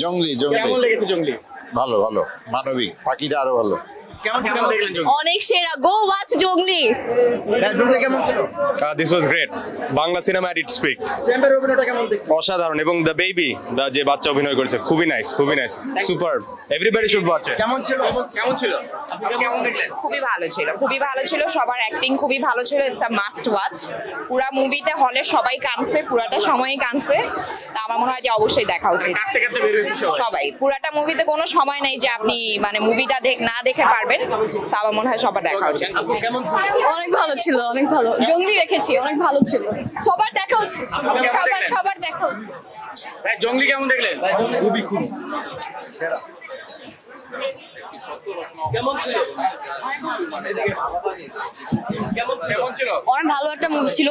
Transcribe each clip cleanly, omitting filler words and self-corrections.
জঙ্গলি কেমন লেগেছে জঙ্গলি? ভালো ভালো, মানবিক, পাখিটা আরো ভালো। অনেক সেরা, go watch Jongli. This was great. Bangla সিনেমা এট ইটস পিক। অসাধারণ, এবং দ্য বেবি যে বাচ্চা অভিনয় করেছে খুবই নাইস, খুবই nice, super. Everybody should watch it. কেমন ছিল? কেমন দেখলেন? খুবই ভালো ছিল, খুবই ভালো ছিল, সবার অ্যাক্টিং খুবই ভালো ছিল। It's a must watch. পুরা মুভিতে হলে সবাই কাঁদছে, পুরাটা সময়ই কাঁদছে। তা আমার মনে হয় যে অবশ্যই দেখা উচিত। সবাই পুরাটা মুভিতে কোনো সময় নাই যে আপনি মানে মুভিটা না দেখে পারবেন। আমার মনে হয় সবার দেখা উচিত। অনেক ভালো ছিল, অনেক ভালো। জঙ্গলি দেখেছি, অনেক ভালো ছিল, সবার দেখা উচিত, সবার দেখা উচিত। জঙ্গলি কেমন দেখলেন? খুবই সেরা। কেমন ছিল? অনেক ভালো একটা মুভি ছিল,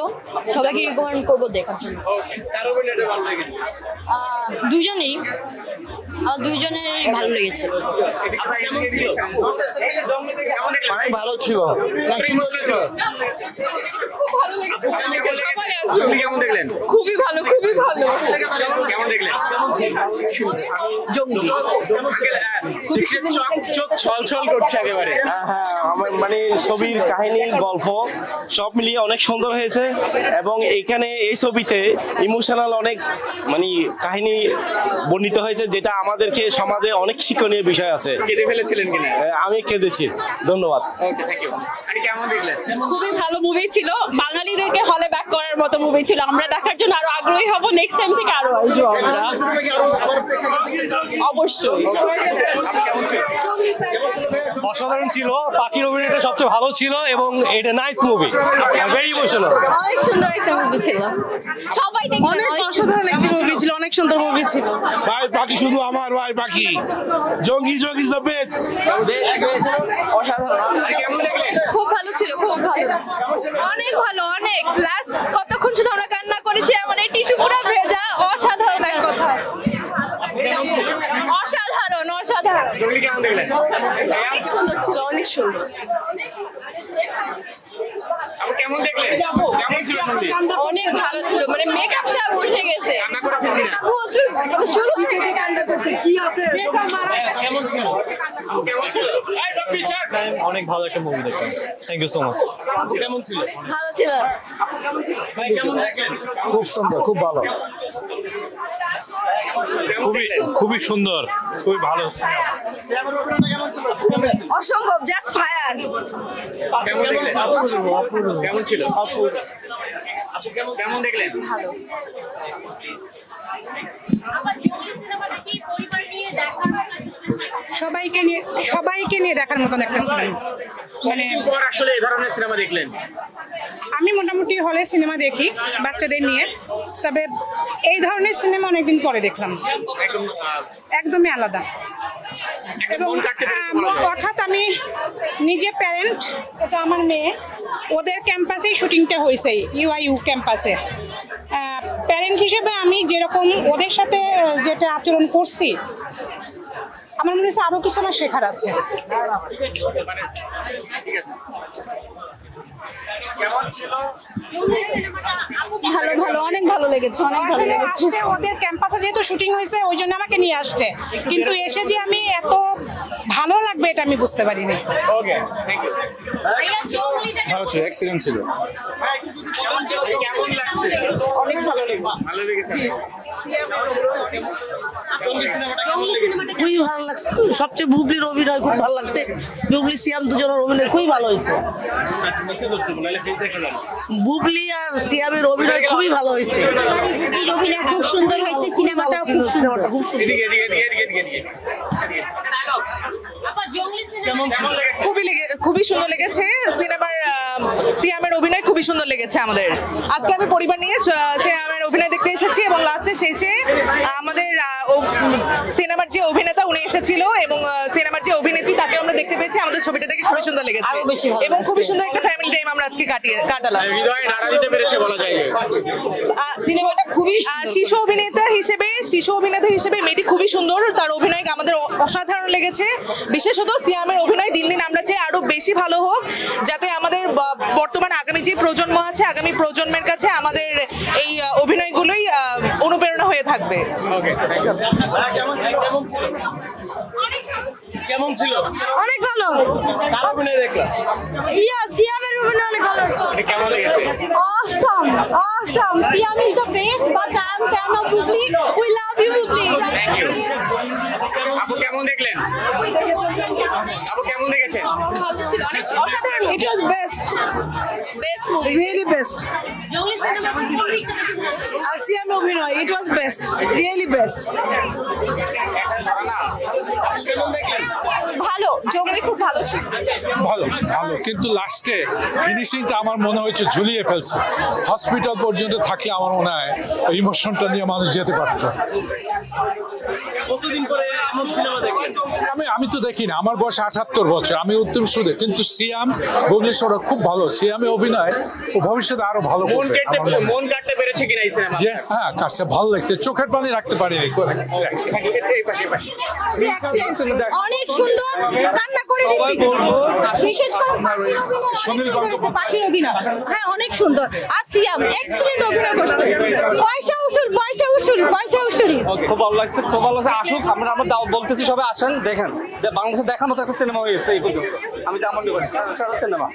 সবাইকে রিকমেন্ড করবো দেখার জন্য। দুজনেই, আমার দুইজনের ভালো লেগেছে। অনেক ভালো ছিল। কেমন দেখলেন? খুবই ভালো, খুবই ভালো। কেমন দেখলেন? চোখ ছলছল করছে একেবারে। হ্যাঁ, মানে ছবির কাহিনী, গল্প সব মিলিয়ে অনেক সুন্দর হয়েছে, এবং এখানে এই ছবিতে ইমোশনাল অনেক মানে কাহিনী বর্ণিত হয়েছে, যেটা আমাদেরকে সমাজে অনেক শিক্ষণীয় বিষয় আছে। কেঁদে ফেলেছিলেন কিনা? আমি কেঁদেছি। ধন্যবাদ। ওকে, থ্যাংক ইউ। আরে কেমন দেখলেন? খুবই ভালো মুভি ছিল, বাঙালিদেরকে হলে ব্যাক করার মতো মুভি ছিল। আমরা দেখার জন্য আরো আগ্রহী হব, নেক্সট টাইম থেকে আরো আসবো আমরা অবশ্যই। অসাধারণ ছিল, পাখির অভিনয়টা সবচেয়ে ভালো ছিল, এবং এটা নাইস মুভি, ভেরি ইমোশনাল। অনেক সুন্দর একটা মুভি ছিল, সবাই দেখে অনেক অসাধারণ একটা মুভি ছিল, অনেক সুন্দর মুভি ছিল। ভাই পাখি শুধু আমার ভাই, পাখি জঙ্গি ইজ দ্য বেস্ট। খুব ভালো ছিল, খুব ভালো, অনেক ভালো, অনেক। প্লাস কতক্ষণ শুধু আমরা কান্না করেছি, আমার এই টিস্যু পুরো ভেজা। অসাধারণ এক কথা, অসাধারণ, অসাধারণ। অনেক সুন্দর ছিল, অনেক সুন্দর। কেমন দেখলেন? অনেক ভালো ছিল, মানে মেকআপ সব উঠে গেছে। কান্না করেছেন কিনা? প্রচুর, শুরু থেকে কান্না করছে। কি আছে? কেমন ছিল? কেমন ছিল? অনেক ভালো একটা মুভি দেখলাম। Thank you so much. কেমন ছিল? ভালো ছিল। ভাই কেমন দেখলেন? খুব সুন্দর, খুব ভালো, খুবই সুন্দর, খুবই ভালো। অসম্ভব, জাস্ট ফায়ার। কেমন দেখলেন? কেমন ছিল? কেমন দেখলেন? ভালো। সবাইকে নিয়ে দেখার মতন একটা সিনেমা। মানে আসলে এই ধরনের সিনেমা দেখলেন? আমি মোটামুটি হলে সিনেমা দেখি বাচ্চাদের নিয়ে, তবে এই ধরনের সিনেমা অনেকদিন পরে দেখলাম, একদমই আলাদা। এবং অর্থাৎ আমি নিজে প্যারেন্ট, এটা আমার মেয়ে, ওদের ক্যাম্পাসেই শুটিংটা হয়েছে, ইউআইইউ ক্যাম্পাসে। প্যারেন্ট হিসেবে আমি যেরকম ওদের সাথে যেটা আচরণ করছি, আমার মনে হচ্ছে আরো কিছু আমার শেখার আছে। ভালো ভালো, অনেক ভালো লেগেছে, অনেক ভালো লেগেছে। ওদের ক্যাম্পাসে যেহেতু শুটিং হয়েছে, ওই জন্য আমাকে নিয়ে আসছে, কিন্তু এসে যে আমি এত ভালো লাগবে এটা আমি বুঝতে পারিনি। ওকে, থ্যাংক ইউ। ভালো ছিল, এক্সিলেন্ট ছিল। কেমন লাগছে? অনেক ভালো লেগেছে। ভালো লেগেছে। খুবই ভালো লাগছে, সবচেয়ে বুবলির অভিনয় খুব ভালো লাগছে। বুবলি সিয়াম দুজনের অভিনয় খুবই ভালো হয়েছে। বুবলি আর সিয়ামের অভিনয় খুবই ভালো হয়েছে। অভিনয় খুব সুন্দর হয়েছে, সিনেমাটাও খুব সুন্দর। খুবই সুন্দর লেগেছে সিনেমার, সিয়ামের অভিনয় খুবই সুন্দর লেগেছে আমাদের। আজকে আমি পরিবার নিয়ে সিয়ামের অভিনয় দেখতে এসেছি, এবং লাস্টে শেষে আমাদের সিনেমার যে অভিনেতা উনি এসেছিল, এবং সিনেমার যে অভিনেত্রী তাকে আমরা দেখতে পেয়েছি। আমাদের ছবিটা দেখে খুবই সুন্দর লেগেছে, এবং খুবই সুন্দর একটা ফ্যামিলি টাইম আমরা আজকে কাটালাম। হৃদয়ে নাড়া দিতে পেরেছে বলা যায়। সিনেমাটা খুবই শিশু অভিনেতা হিসেবে মেয়েটি খুবই সুন্দর, তার অভিনয় আমাদের অসাধারণ লেগেছে। বিশেষত সিয়ামের সিয়ামের অভিনয় দিন দিন আমরা চাই আরো বেশি ভালো হোক, যাতে আমাদের বর্তমান আগামী যে প্রজন্ম আছে আগামী প্রজন্মের কাছে আমাদের এই অভিনয়গুলোই অনুপ্রেরণা হয়ে থাকবে। ওকে কেমন ছিল? অনেক ভালো। কার অভিনয় দেখলাম? সিয়ামের অভিনয় অনেক ভালো। এটা কেমন লেগেছে? Awesome, awesome. Siam is the best, but I'm fan of Bubli. We love you, Bubli. Thank you. আপু কেমন দেখলেন? আপু কেমন দেখেছেন? ভালো ছিল, অনেক অসাধারণ। It was best, Best movie. really best. Siam অভিনয়, it was best, really best. ভালো, জঙ্গলি খুব ভালো ছিল। ভালো ভালো, কিন্তু লাস্টে ফিনিশিংটা আমার মনে হচ্ছে ঝুলিয়ে ফেলছে। হসপিটাল পর্যন্ত থাকলে আমার মনে হয় ইমোশনটা নিয়ে মানুষ যেতে পারত। কতদিন পরে এমন সিনেমা দেখলেন? আমি তো দেখি না, আমার বয়স 78 বছর, আমি উত্তম সুদে, কিন্তু সিয়াম বুবলি ওরা খুব ভালো। সিয়ামে অভিনয় ও ভবিষ্যতে আরো ভালো করবে। মন কাটতে পেরেছে কিনা এই সিনেমা? যে হ্যাঁ কাটছে, ভালো লাগছে, চোখের পানি রাখতে পারিনি। অনেক সুন্দর, কান্না করে দিছি। বিশেষ করে পাখির অভিনয়, হ্যাঁ অনেক সুন্দর। আর সিয়াম এক্সিলেন্ট অভিনয় করছে। পয়সা উসুল, পয়সা উসুল, পয়সা উসুল। খুব ভালো লাগছে, খুব ভালো লাগছে। আসুক, আমরা বলতেছি সবাই আসেন, দেখেন যে বাংলাদেশে দেখার মতো একটা সিনেমা হয়েছে এই পর্যন্ত। আমি যা মনে করি সারা সিনেমা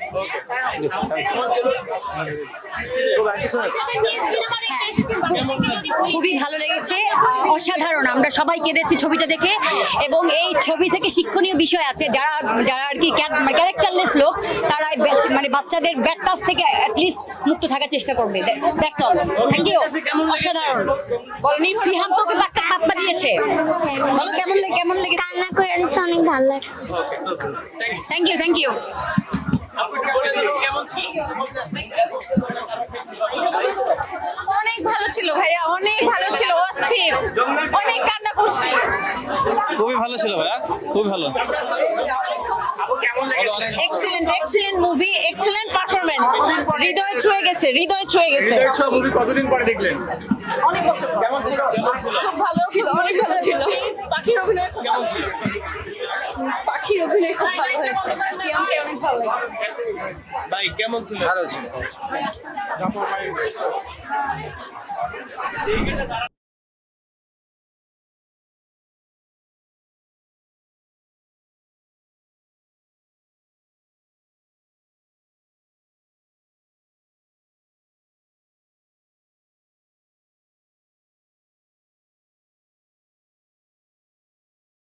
খুবই ভালো লেগেছে, অসাধারণ। আমরা সবাই কেঁদেছি ছবিটা দেখে, এবং এই ছবি থেকে শিক্ষণীয় বিষয় আছে। যারা যারা আর কি ক্যারেক্টারলেস লোক, তারা মানে বাচ্চাদের ব্যাড টাচ থেকে অ্যাটলিস্ট মুক্ত থাকার চেষ্টা করবে। That's all. Thank you. অসাধারণ। সিহাম তোকে পাপ্পা দিয়েছে। বলো কেমন লেগেছে? কান্না করে দিছে, অনেক ভালো লাগছে। Thank you, thank you. অনেক ভালো ছিল ভাইয়া, অনেক ভালো ছিল, অস্থির, অনেক কান্না করছি। খুবই ভালো ছিল ভাইয়া, খুব ভালো। Excellent, excellent movie, excellent performance. হৃদয় ছুঁয়ে গেছে, হৃদয় ছুঁয়ে গেছে। মুভি কতদিন পরে দেখলেন? অনেক বছর। কেমন ছিল? খুব ভালো ছিল, অনেক ভালো ছিল। পাখির অভিনয় কেমন ছিল? পাখির অভিনয় খুব ভালো হয়েছে। সিয়ামকে অনেক ভালো লেগেছে। ভাই কেমন ছিল? ভালো ছিল।